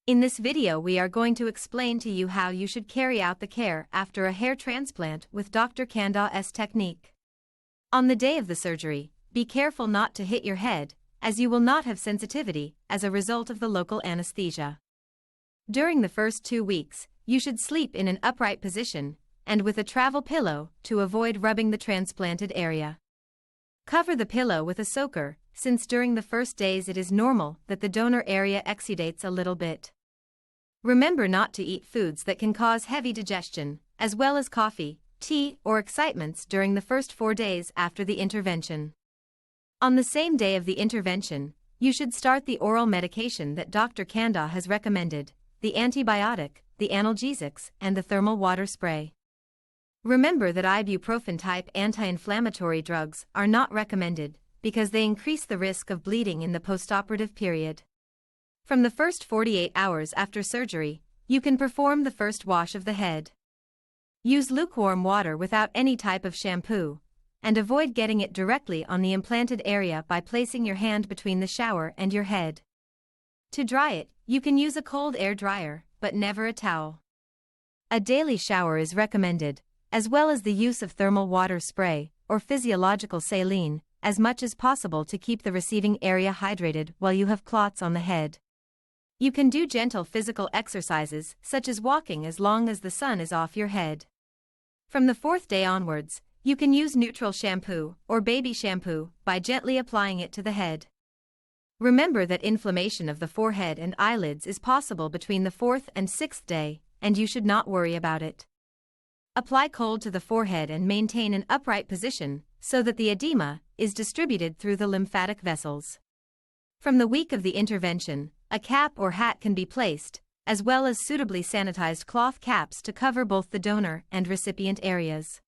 In this video we are going to explain to you how you should carry out the care after a hair transplant with Dr. Candau's technique. On the day of the surgery, be careful not to hit your head, as you will not have sensitivity as a result of the local anesthesia. During the first 2 weeks, you should sleep in an upright position and with a travel pillow to avoid rubbing the transplanted area. Cover the pillow with a soaker, since during the first days it is normal that the donor area exudates a little bit. Remember not to eat foods that can cause heavy digestion, as well as coffee, tea, or excitements during the first 4 days after the intervention. On the same day of the intervention, you should start the oral medication that Dr. Candau has recommended, the antibiotic, the analgesics, and the thermal water spray. Remember that ibuprofen-type anti-inflammatory drugs are not recommended because they increase the risk of bleeding in the postoperative period. From the first 48 hours after surgery, you can perform the first wash of the head. Use lukewarm water without any type of shampoo, and avoid getting it directly on the implanted area by placing your hand between the shower and your head. To dry it, you can use a cold air dryer, but never a towel. A daily shower is recommended, as well as the use of thermal water spray, or physiological saline, as much as possible to keep the receiving area hydrated while you have clots on the head. You can do gentle physical exercises, such as walking, as long as the sun is off your head. From the 4th day onwards, you can use neutral shampoo or baby shampoo by gently applying it to the head. Remember that inflammation of the forehead and eyelids is possible between the 4th and 6th day, and you should not worry about it. Apply cold to the forehead and maintain an upright position so that the edema is distributed through the lymphatic vessels. From the week of the intervention, a cap or hat can be placed, as well as suitably sanitized cloth caps to cover both the donor and recipient areas.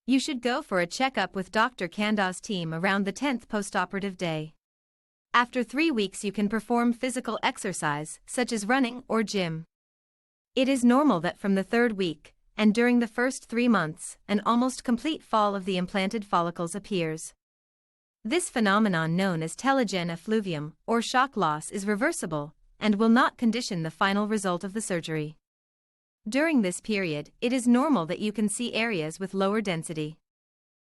You should go for a checkup with Dr. Candau's team around the 10th postoperative day. After 3 weeks you can perform physical exercise, such as running or gym. It is normal that from the 3rd week, and during the first 3 months, an almost complete fall of the implanted follicles appears. This phenomenon, known as telogen effluvium, or shock loss, is reversible, and will not condition the final result of the surgery. During this period, it is normal that you can see areas with lower density.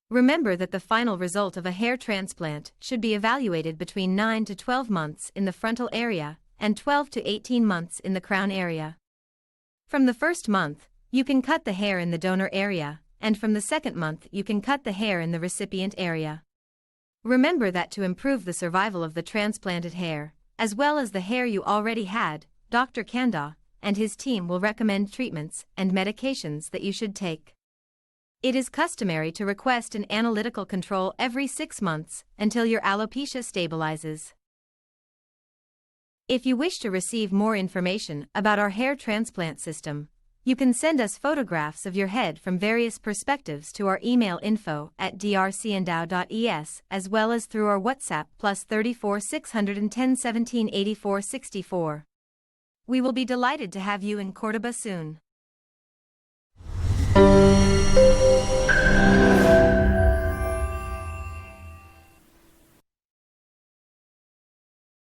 Remember that the final result of a hair transplant should be evaluated between 9 to 12 months in the frontal area, and 12 to 18 months in the crown area. From the 1st month, you can cut the hair in the donor area, and from the 2nd month you can cut the hair in the recipient area. Remember that to improve the survival of the transplanted hair, as well as the hair you already had, Dr. Candau and his team will recommend treatments and medications that you should take. It is customary to request an analytical control every 6 months until your alopecia stabilizes. If you wish to receive more information about our hair transplant system, you can send us photographs of your head from various perspectives to our email info@drcandau.es, as well as through our WhatsApp +34 610 17 84 64. We will be delighted to have you in Córdoba soon.